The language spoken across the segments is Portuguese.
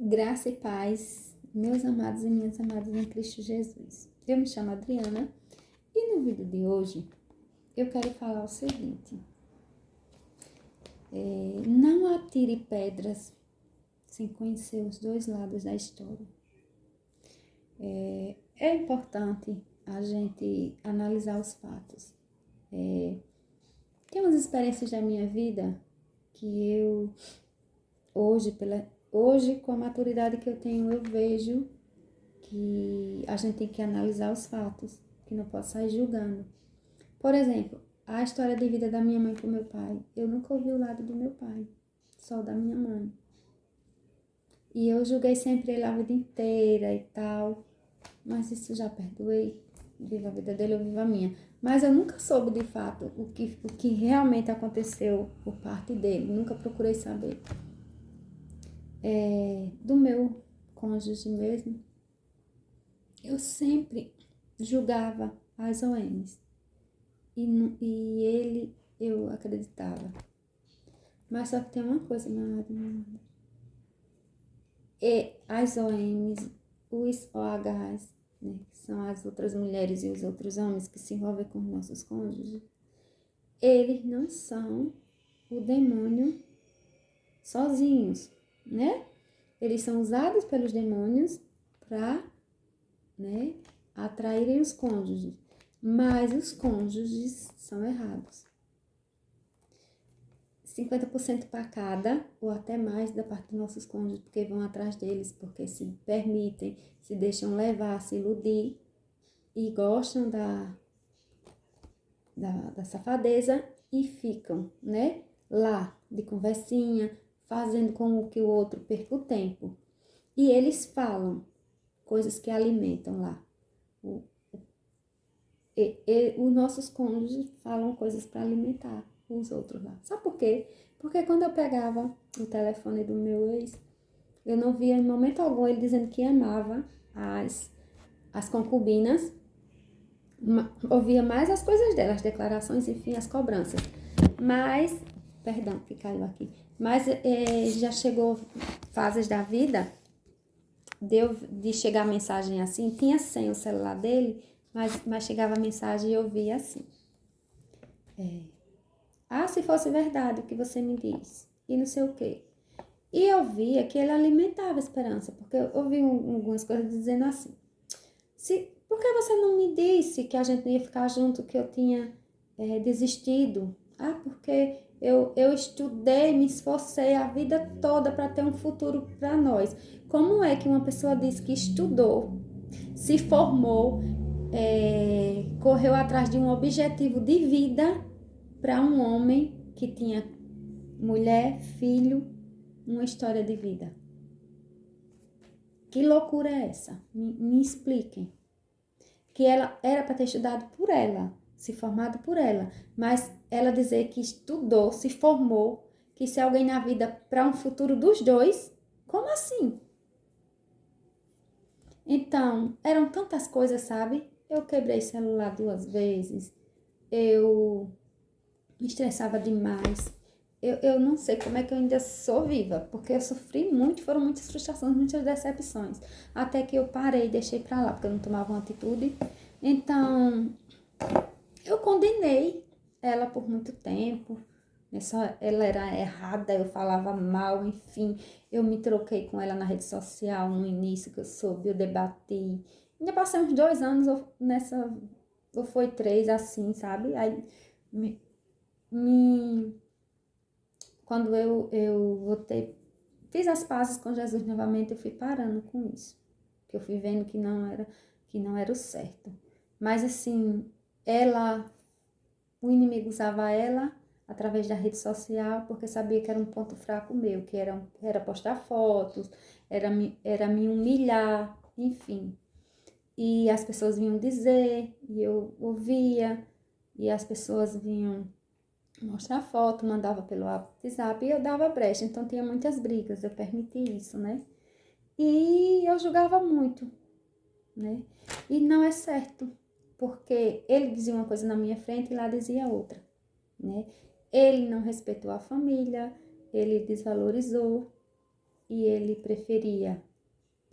Graça e paz, meus amados e minhas amadas em Cristo Jesus. Eu me chamo Adriana e no vídeo de hoje eu quero falar o seguinte: não atire pedras sem conhecer os dois lados da história. É importante a gente analisar os fatos. Tem umas experiências da minha vida que eu, hoje, com a maturidade que eu tenho, eu vejo que a gente tem que analisar os fatos, que não pode sair julgando. Por exemplo, a história de vida da minha mãe com meu pai. Eu nunca ouvi o lado do meu pai, só da minha mãe. E eu julguei sempre ele a vida inteira e tal, mas isso já perdoei. Viva a vida dele, eu vivo a minha. Mas eu nunca soube de fato o que realmente aconteceu por parte dele, nunca procurei saber. Do meu cônjuge mesmo, eu sempre julgava as OMs. E ele, eu acreditava. Mas só que tem uma coisa, meu amado, minha amada. E as OMs, os OHs, né, que são as outras mulheres e os outros homens que se envolvem com nossos cônjuges, eles não são o demônio sozinhos, né? Eles são usados pelos demônios para, né, atraírem os cônjuges. Mas os cônjuges são errados. 50% para cada, ou até mais, da parte dos nossos cônjuges, porque vão atrás deles, porque se permitem, se deixam levar, se iludir, e gostam da safadeza e ficam, né, lá, de conversinha, fazendo com que o outro perca o tempo. E eles falam coisas que alimentam lá. Os nossos cônjuges falam coisas para alimentar os outros lá. Sabe por quê? Porque quando eu pegava o telefone do meu ex, eu não via em momento algum ele dizendo que amava as concubinas. Ouvia mais as coisas dela, as declarações, enfim, as cobranças. Mas, perdão, que caiu aqui. Mas já chegou fases da vida de chegar a mensagem assim, tinha sem o celular dele, mas chegava a mensagem e eu via assim. Se fosse verdade o que você me diz, e não sei o quê. E eu via que ele alimentava a esperança, porque eu ouvi algumas coisas dizendo assim: por que você não me disse que a gente não ia ficar junto, que eu tinha desistido? Porque eu estudei, me esforcei a vida toda para ter um futuro para nós. Como é que uma pessoa diz que estudou, se formou, correu atrás de um objetivo de vida para um homem que tinha mulher, filho, uma história de vida? Que loucura é essa? Me expliquem. Que ela era para ter estudado por ela, se formado por ela, mas ela dizer que estudou, se formou, que se alguém na vida para um futuro dos dois, como assim? Então, eram tantas coisas, sabe? Eu quebrei celular 2 vezes, eu me estressava demais. Eu não sei como é que eu ainda sou viva, porque eu sofri muito, foram muitas frustrações, muitas decepções. Até que eu parei e deixei pra lá, porque eu não tomava uma atitude. Então, eu condenei ela por muito tempo. Ela era errada, eu falava mal, enfim. Eu me troquei com ela na rede social no início, que eu soube, eu debati. Ainda passei uns 2 anos nessa, ou foi 3, assim, sabe? Aí, quando eu voltei, fiz as pazes com Jesus novamente, eu fui parando com isso. Que eu fui vendo que não era o certo. Mas assim, o inimigo usava ela através da rede social, porque sabia que era um ponto fraco meu, que era postar fotos, era me humilhar, enfim. E as pessoas vinham dizer, e eu ouvia, e as pessoas vinham mostrar foto, mandava pelo WhatsApp e eu dava brecha. Então tinha muitas brigas, eu permiti isso, né? E eu julgava muito, né? E não é certo, porque ele dizia uma coisa na minha frente e lá dizia outra, né? Ele não respeitou a família, ele desvalorizou, e ele preferia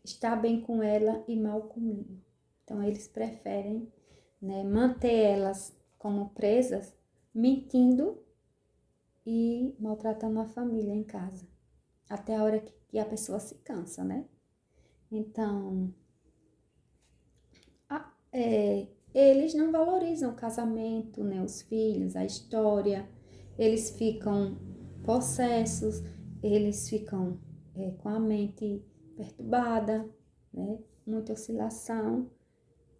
estar bem com ela e mal comigo. Então, eles preferem, né, manter elas como presas, mentindo e maltratando a família em casa. Até a hora que a pessoa se cansa, né? Então, eles não valorizam o casamento, né, os filhos, a história. Eles ficam possessos, eles ficam com a mente perturbada, né, muita oscilação,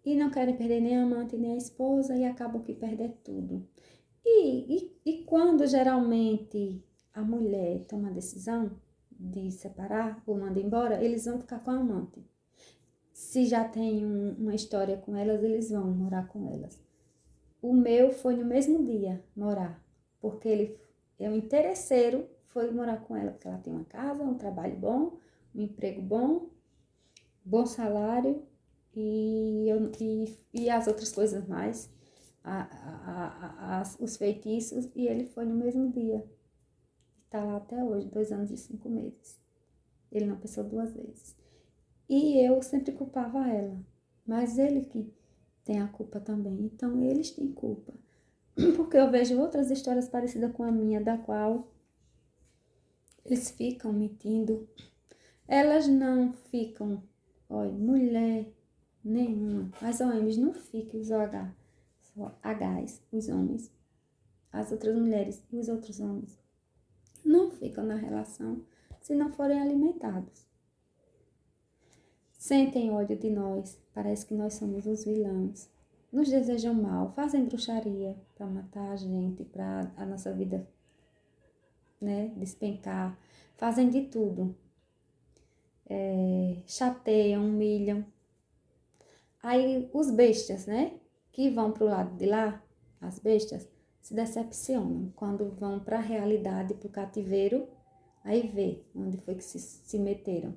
e não querem perder nem a amante nem a esposa e acabam que perdem tudo. E quando geralmente a mulher toma a decisão de separar ou manda embora, eles vão ficar com a amante. Se já tem uma história com elas, eles vão morar com elas. O meu foi no mesmo dia morar, porque ele é um interesseiro, foi morar com ela, porque ela tem uma casa, um trabalho bom, um emprego bom, bom salário e as outras coisas mais, os feitiços, e ele foi no mesmo dia. Está lá até hoje, 2 anos e 5 meses. Ele não pensou 2 vezes. E eu sempre culpava ela, mas ele que tem a culpa também. Então, eles têm culpa. Porque eu vejo outras histórias parecidas com a minha, da qual eles ficam mentindo. Elas não ficam, olha, mulher nenhuma. As OMs não ficam, os OH, só Hs, os homens. As outras mulheres e os outros homens não ficam na relação se não forem alimentados. Sentem ódio de nós, parece que nós somos os vilões. Nos desejam mal, fazem bruxaria para matar a gente, para a nossa vida, né, despencar. Fazem de tudo. Chateiam, humilham. Aí os bestas, né, que vão para o lado de lá, as bestas, se decepcionam quando vão para a realidade, para o cativeiro, aí vê onde foi que se meteram.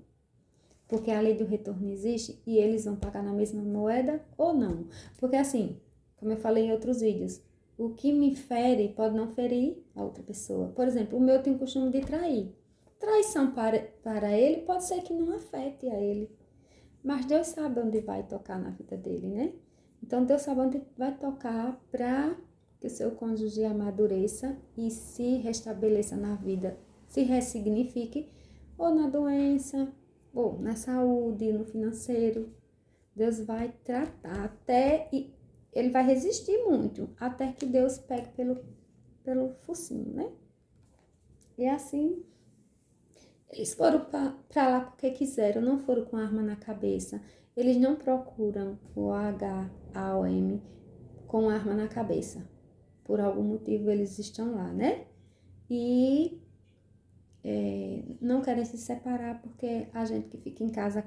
Porque a lei do retorno existe e eles vão pagar na mesma moeda ou não. Porque assim, como eu falei em outros vídeos, o que me fere pode não ferir a outra pessoa. Por exemplo, o meu tem o costume de trair. Traição para ele pode ser que não afete a ele. Mas Deus sabe onde vai tocar na vida dele, né? Então Deus sabe onde vai tocar para que o seu cônjuge amadureça e se restabeleça na vida, se ressignifique, ou na doença, ou na saúde, no financeiro. Deus vai tratar e ele vai resistir muito, até que Deus pegue pelo focinho, né? E assim, eles foram para lá porque quiseram, não foram com arma na cabeça. Eles não procuram o HAOM com arma na cabeça. Por algum motivo eles estão lá, né? E não querem se separar porque a gente que fica em casa,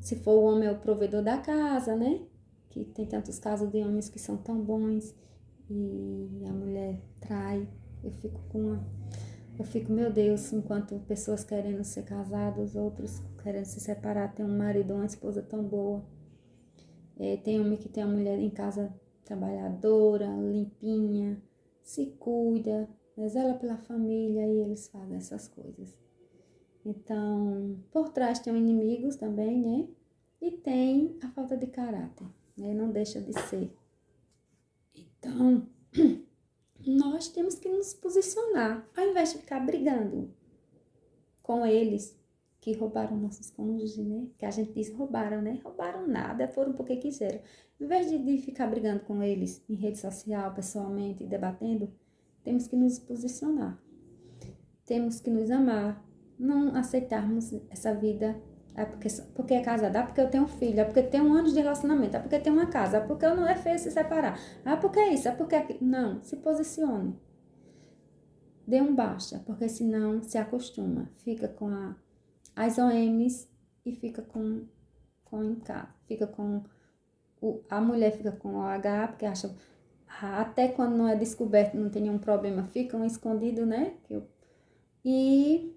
se for o homem é o provedor da casa, né? Que tem tantos casos de homens que são tão bons e a mulher trai. Eu fico, meu Deus, enquanto pessoas querendo ser casadas, outros querendo se separar, tem um marido ou uma esposa tão boa. Tem homem que tem a mulher em casa trabalhadora, limpinha, se cuida, zela pela família e eles fazem essas coisas. Então, por trás tem inimigos também, né? E tem a falta de caráter, né? Não deixa de ser. Então, nós temos que nos posicionar, ao invés de ficar brigando com eles que roubaram nossos cônjuges, né? Que a gente diz roubaram, né? Roubaram nada, foram porque quiseram. Ao invés de ficar brigando com eles em rede social, pessoalmente, debatendo, temos que nos posicionar. Temos que nos amar, não aceitarmos essa vida porque é casada, porque eu tenho um filho, porque tenho 1 ano de relacionamento, porque tenho uma casa, porque eu não é feio se separar, porque é isso, porque é aquilo. Não, se posicione. Dê um basta, porque senão se acostuma, fica com as OMs e fica com fica com a mulher fica com o H, porque acha até quando não é descoberto, não tem nenhum problema, ficam escondidos, né? E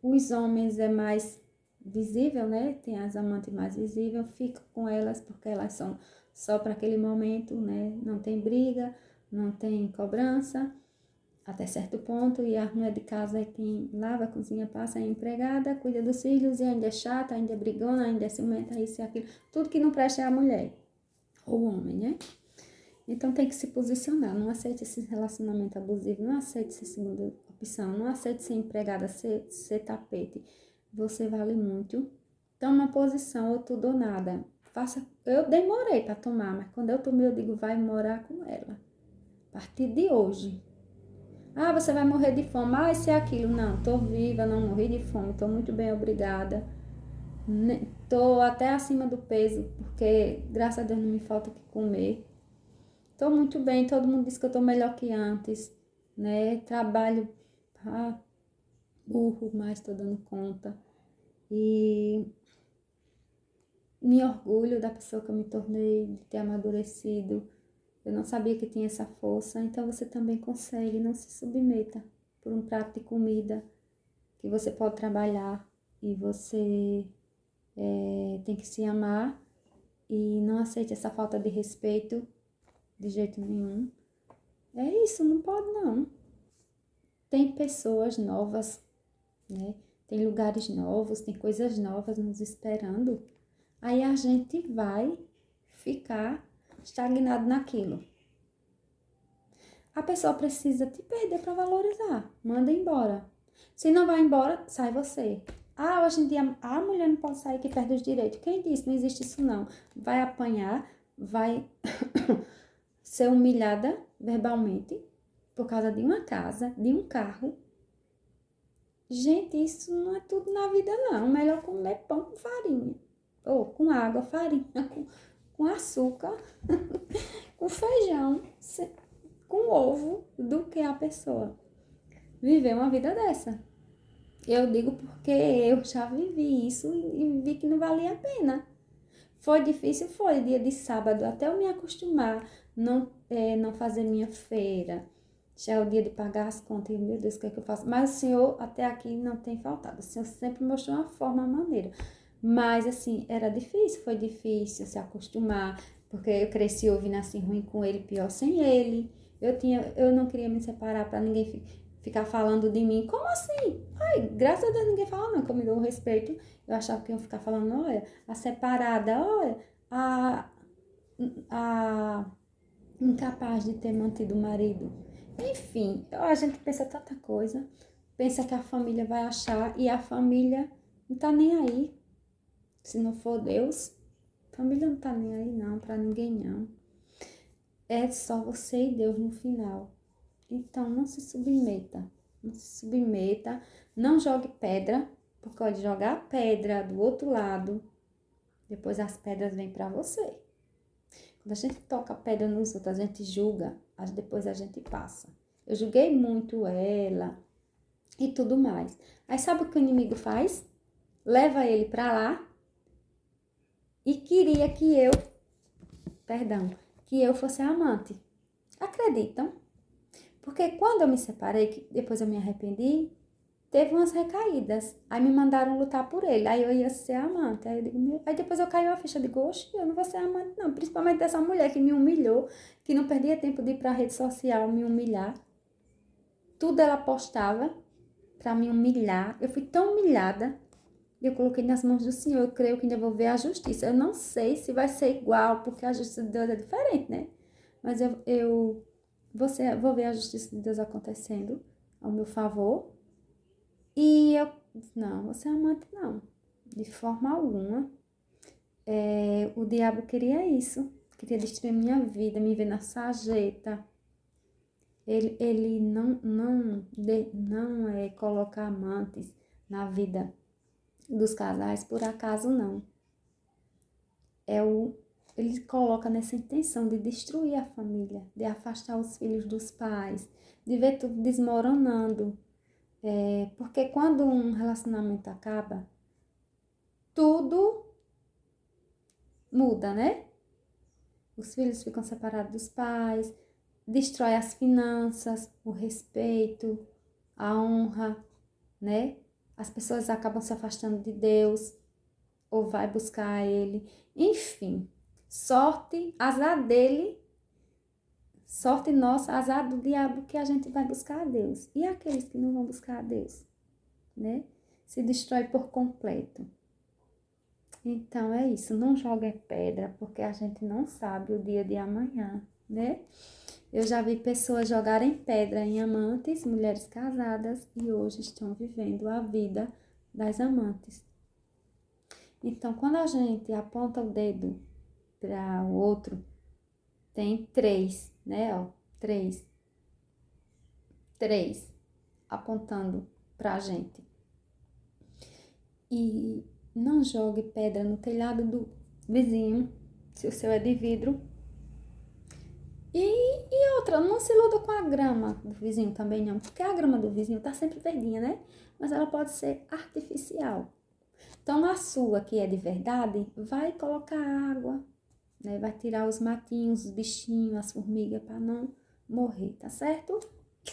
os homens é mais visível, né? Tem as amantes mais visíveis, fica com elas porque elas são só para aquele momento, né? Não tem briga, não tem cobrança. até certo ponto, e a mulher de casa é quem lava, cozinha, passa, é empregada, cuida dos filhos, e ainda é chata, ainda é brigona, ainda é ciumenta, isso e aquilo. Tudo que não presta é a mulher, ou o homem, né? Então tem que se posicionar, não aceite esse relacionamento abusivo, não aceite ser segunda opção, não aceite ser empregada, ser tapete. Você vale muito. Toma uma posição, ou tudo ou nada. Eu demorei para tomar, mas quando eu tomei, eu digo, vai morar com ela. A partir de hoje. Ah, você vai morrer de fome. Ah, isso é aquilo. Não, tô viva, não morri de fome, tô muito bem, obrigada. Tô até acima do peso, porque graças a Deus não me falta o que comer. Tô muito bem, todo mundo diz que eu tô melhor que antes, né? Trabalho, burro, mas tô dando conta. E me orgulho da pessoa que eu me tornei, de ter amadurecido. Eu não sabia que tinha essa força, então você também consegue, não se submeta por um prato de comida que você pode trabalhar e você tem que se amar e não aceite essa falta de respeito de jeito nenhum. É isso, não pode não. Tem pessoas novas, né? Tem lugares novos, tem coisas novas nos esperando. Aí a gente vai ficar estagnado naquilo. A pessoa precisa te perder para valorizar. Manda embora. Se não vai embora, sai você. Ah, hoje em dia a mulher não pode sair que perde os direitos. Quem disse? Não existe isso não. Vai apanhar, vai ser humilhada verbalmente por causa de uma casa, de um carro. Gente, isso não é tudo na vida não. Melhor comer pão com farinha. Ou com água, farinha, com açúcar, com feijão, com ovo, do que a pessoa viver uma vida dessa. Eu digo porque eu já vivi isso e vi que não valia a pena. Foi difícil, foi dia de sábado, até eu me acostumar, não fazer minha feira. Já é o dia de pagar as contas, e meu Deus, o que é que eu faço? Mas o Senhor até aqui não tem faltado. O Senhor sempre mostrou uma forma, uma maneira. Mas assim, era difícil, foi difícil se acostumar, porque eu cresci ouvindo assim ruim com ele, pior sem ele. Eu não queria me separar para ninguém ficar falando de mim. Como assim? Ai, graças a Deus ninguém fala não, que eu me dou o respeito. Eu achava que iam ficar falando, olha, a separada, olha, a incapaz de ter mantido o marido. Enfim, a gente pensa tanta coisa, pensa que a família vai achar e a família não tá nem aí. Se não for Deus, a família não tá nem aí não, pra ninguém não. É só você e Deus no final. Então não se submeta, não jogue pedra, porque pode jogar pedra do outro lado, depois as pedras vêm pra você. Quando a gente toca pedra nos outros, a gente julga, depois a gente passa. Eu julguei muito ela e tudo mais. Aí sabe o que o inimigo faz? Leva ele pra lá e queria que eu fosse a amante. Acreditam? Porque quando eu me separei, que depois eu me arrependi, teve umas recaídas. Aí me mandaram lutar por ele. Aí eu ia ser amante. Aí depois eu caí uma ficha de gosto, eu não vou ser amante, não. Principalmente dessa mulher que me humilhou, que não perdia tempo de ir pra rede social me humilhar. Tudo ela postava pra me humilhar. Eu fui tão humilhada. Eu coloquei nas mãos do Senhor. Eu creio que ainda vou ver a justiça. Eu não sei se vai ser igual, porque a justiça de Deus é diferente, né? Mas vou ver a justiça de Deus acontecendo ao meu favor. E eu disse, não, você é amante não, de forma alguma. O diabo queria isso, queria destruir minha vida, me ver na sarjeta. Ele não coloca amantes na vida dos casais por acaso não. Ele coloca nessa intenção de destruir a família, de afastar os filhos dos pais, de ver tudo desmoronando. Porque quando um relacionamento acaba, tudo muda, né? Os filhos ficam separados dos pais, destrói as finanças, o respeito, a honra, né? As pessoas acabam se afastando de Deus ou vai buscar Ele. Enfim, sorte, azar dele Sorte nossa, azar do diabo que a gente vai buscar a Deus. E aqueles que não vão buscar a Deus, né? Se destrói por completo. Então é isso, não jogue pedra, porque a gente não sabe o dia de amanhã, né? Eu já vi pessoas jogarem pedra em amantes, mulheres casadas, e hoje estão vivendo a vida das amantes. Então, quando a gente aponta o dedo para o outro, tem três, né? Ó, três apontando para a gente. E não jogue pedra no telhado do vizinho, se o seu é de vidro. E outra, não se iluda com a grama do vizinho também não, porque a grama do vizinho tá sempre verdinha, né? Mas ela pode ser artificial. Então, a sua, que é de verdade, vai colocar água, né? Vai tirar os matinhos, os bichinhos, as formigas, para não morrer, tá certo?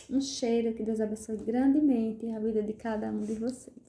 Um cheiro, que Deus abençoe grandemente a vida de cada um de vocês.